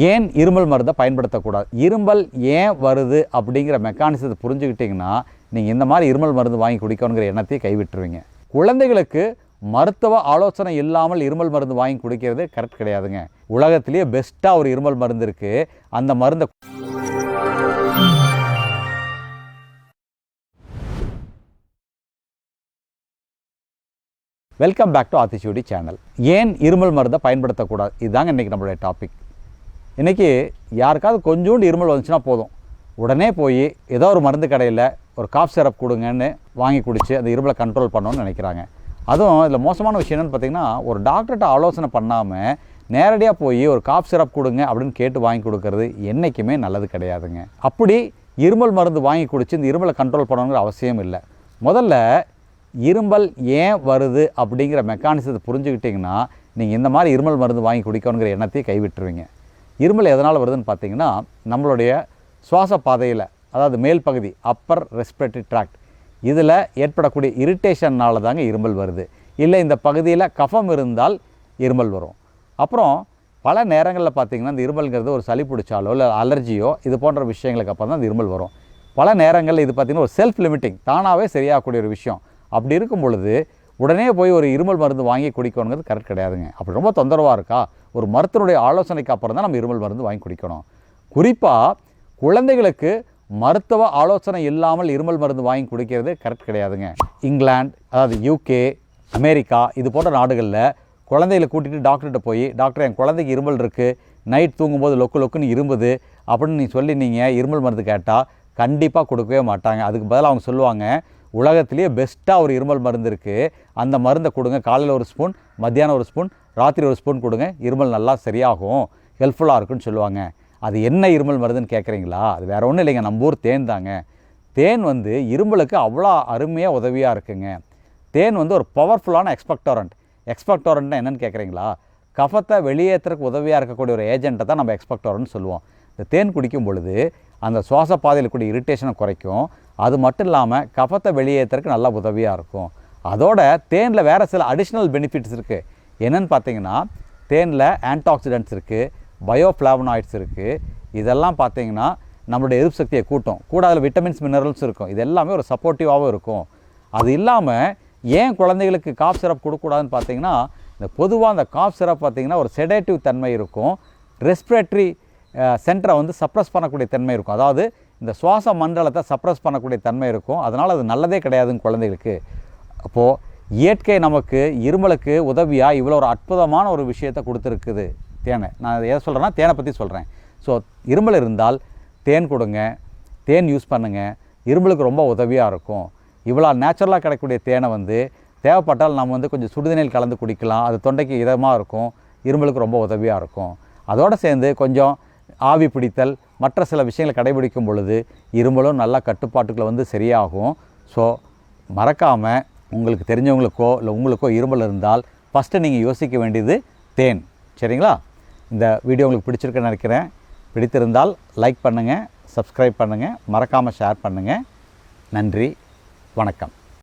ஏன் இருமல் மருந்தை பயன்படுத்தக்கூடாது, இருமல் ஏன் வருது அப்படிங்கிற மெக்கானிசத்தை புரிஞ்சுக்கிட்டிங்கன்னா நீங்கள் இந்த மாதிரி இருமல் மருந்து வாங்கி குடிக்கணுங்கிற எண்ணத்தையே கைவிட்டுருவீங்க. குழந்தைகளுக்கு மருத்துவ ஆலோசனை இல்லாமல் இருமல் மருந்து வாங்கி குடிக்கிறது கரெக்ட் கிடையாதுங்க. உலகத்திலேயே பெஸ்ட்டாக ஒரு இருமல் மருந்து இருக்குது. அந்த மருந்தை welcome back to Aathichoodi channel. ஏன் இருமல் மருந்தை பயன்படுத்தக்கூடாது, இதுதாங்க இன்றைக்கி நம்மளுடைய டாபிக். இன்றைக்கி யாருக்காவது கொஞ்சோண்டு இருமல் வந்துச்சுன்னா போதும், உடனே போய் ஏதோ ஒரு மருந்து கடையில் ஒரு காஃப் சிரப் கொடுங்கன்னு வாங்கி குடித்து அந்த இருமலை கண்ட்ரோல் பண்ணணும்னு நினைக்கிறாங்க. அதுவும் இதில் மோசமான விஷயம் என்னென்னு பார்த்திங்கன்னா, ஒரு டாக்டர்கிட்ட ஆலோசனை பண்ணாமல் நேரடியாக போய் ஒரு காஃப் சிரப் கொடுங்க அப்படின்னு கேட்டு வாங்கி கொடுக்கறது என்றைக்குமே நல்லது கிடையாதுங்க. அப்படி இருமல் மருந்து வாங்கி குடித்து இந்த இருமலை கண்ட்ரோல் பண்ணணுங்கிற அவசியம் இல்லை. முதல்ல இருமல் ஏன் வருது அப்படிங்கிற மெக்கானிசத்தை புரிஞ்சுக்கிட்டிங்கன்னா நீங்கள் இந்த மாதிரி இருமல் மருந்து வாங்கி குடிக்கணுங்கிற எண்ணத்தையே கைவிட்டுருவீங்க. இருமல் எதனால் வருதுன்னு பார்த்தீங்கன்னா, நம்மளுடைய சுவாச பாதையில், அதாவது மேல் பகுதி அப்பர் ரெஸ்பிரேட்டரி ட்ராக்ட், இதில் ஏற்படக்கூடிய இரிட்டேஷன்னால் தாங்க இருமல் வருது. இல்லை இந்த பகுதியில் கஃபம் இருந்தால் இருமல் வரும். அப்புறம் பல நேரங்களில் பார்த்திங்கன்னா இந்த இருமல்ங்கிறது ஒரு சளி பிடிச்சாலோ இல்லை அலர்ஜியோ இது போன்ற விஷயங்களுக்கு அப்புறம் தான் இந்த இருமல் வரும். பல நேரங்களில் இது பார்த்திங்கன்னா ஒரு செல்ஃப் லிமிட்டிங், தானாகவே சரியாகக்கூடிய ஒரு விஷயம். அப்படி இருக்கும் பொழுது உடனே போய் ஒரு இருமல் மருந்து வாங்கி குடிக்கணுங்கிறது கரெக்ட் கிடையாதுங்க. அப்படி ரொம்ப தொந்தரவாக இருக்கா, ஒரு மருத்துவனுடைய ஆலோசனைக்கு அப்புறம் தான் நம்ம இருமல் மருந்து வாங்கி குடிக்கணும். குறிப்பாக குழந்தைகளுக்கு மருத்துவ ஆலோசனை இல்லாமல் இருமல் மருந்து வாங்கி குடிக்கிறது கரெக்ட் கிடையாதுங்க. இங்கிலாந்து, அதாவது யூகே, அமெரிக்கா இது போன்ற நாடுகளில் குழந்தைகளை கூட்டிகிட்டு டாக்டர்கிட்ட போய், டாக்டர் என் குழந்தைக்கு இருமல் இருக்குது, நைட் தூங்கும்போது லொக்கு லொக்குன்னு இரும்புது அப்படின்னு சொல்லி நீங்கள் இருமல் மருந்து கேட்டால் கண்டிப்பாக கொடுக்கவே மாட்டாங்க. அதுக்கு பதிலாக அவங்க சொல்லுவாங்க, உலகத்திலேயே பெஸ்ட்டாக ஒரு இருமல் மருந்து இருக்குது, அந்த மருந்தை கொடுங்க, காலையில் ஒரு ஸ்பூன், மத்தியானம் ஒரு ஸ்பூன், ராத்திரி ஒரு ஸ்பூன் கொடுங்க, இருமல் நல்லா சரியாகும், ஹெல்ப்ஃபுல்லாக இருக்குன்னு சொல்லுவாங்க. அது என்ன இருமல் மருந்துன்னு கேட்குறீங்களா? அது வேறு ஒன்றும் இல்லைங்க, நம்ம ஊர் தேன் தாங்க. தேன் இருமலுக்கு அவ்வளோ அருமையாக உதவியாக இருக்குங்க. தேன் ஒரு பவர்ஃபுல்லான எக்ஸ்பெக்டோரண்ட்னா என்னென்னு கேட்குறீங்களா? கஃபத்தை வெளியேற்றுறதுக்கு உதவியாக இருக்கக்கூடிய ஒரு ஏஜென்ட்டை தான் நம்ம எக்ஸ்பெக்டோரண்ட் சொல்லுவோம். இந்த தேன் குடிக்கும் பொழுது அந்த சுவாச பாதையில் கூடிய இரிட்டேஷனை குறைக்கும். அது மட்டும் இல்லாமல் கஃபத்தை வெளியேற்றுறதுக்கு நல்லா உதவியாக இருக்கும். அதோட தேனில் வேறு சில அடிஷ்னல் பெனிஃபிட்ஸ் இருக்குது. என்னென்னு பார்த்தீங்கன்னா, தேனில் ஆன்டாக்சிடென்ட்ஸ் இருக்குது, பயோஃப்ளாவனாய்ட்ஸ் இருக்குது. இதெல்லாம் பார்த்தீங்கன்னா நம்மளுடைய எதிர்ப்பு சக்தியை கூட்டும். கூட அதில் விட்டமின்ஸ், மினரல்ஸ் இருக்கும். இது எல்லாமே ஒரு சப்போர்ட்டிவாகவும் இருக்கும். அது இல்லாமல் ஏன் குழந்தைகளுக்கு காஃப் சிரப் கொடுக்கக்கூடாதுன்னு பார்த்தீங்கன்னா, இந்த பொதுவாக அந்த காஃப் சிரப் பார்த்திங்கன்னா ஒரு செடேட்டிவ் தன்மை இருக்கும், ரெஸ்பிரேட்டரி சென்டரை சப்ரஸ் பண்ணக்கூடிய தன்மை இருக்கும். அதாவது இந்த சுவாச மண்டலத்தை சப்ரஸ் பண்ணக்கூடிய தன்மை இருக்கும். அதனால் அது நல்லதே கிடையாதுங்க குழந்தைகளுக்கு. அப்போது இயற்கை நமக்கு இருமலுக்கு உதவியாக இவ்வளோ ஒரு அற்புதமான ஒரு விஷயத்தை கொடுத்துருக்குது தேனை. நான் எதை சொல்கிறேன்னா, தேனை பற்றி சொல்கிறேன். ஸோ இருமல் இருந்தால் தேன் கொடுங்க, தேன் யூஸ் பண்ணுங்கள், இருமலுக்கு ரொம்ப உதவியாக இருக்கும். இவ்வளோ நேச்சுரலாக கிடைக்கக்கூடிய தேனை தேவைப்பட்டால் நம்ம கொஞ்சம் சுடுதண்ணில் கலந்து குடிக்கலாம். அது தொண்டைக்கு இதமாக இருக்கும், இருமலுக்கு ரொம்ப உதவியாக இருக்கும். அதோடு சேர்ந்து கொஞ்சம் ஆவி பிடித்தல், மற்ற சில விஷயங்களை கடைபிடிக்கும் பொழுது இருமலும் நல்லா கட்டுப்பாட்டுக்குள்ளே சரியாகும். ஸோ மறக்காமல் உங்களுக்கு தெரிஞ்சவங்களுக்கோ இல்லை உங்களுக்கோ இருமல் இருந்தால் ஃபஸ்ட்டு நீங்கள் யோசிக்க வேண்டியது தேன். சரிங்களா? இந்த வீடியோ உங்களுக்கு பிடிச்சிருக்குன்னு நினைக்கிறேன். பிடித்திருந்தால் லைக் பண்ணுங்கள், சப்ஸ்கிரைப் பண்ணுங்கள், மறக்காமல் ஷேர் பண்ணுங்கள். நன்றி, வணக்கம்.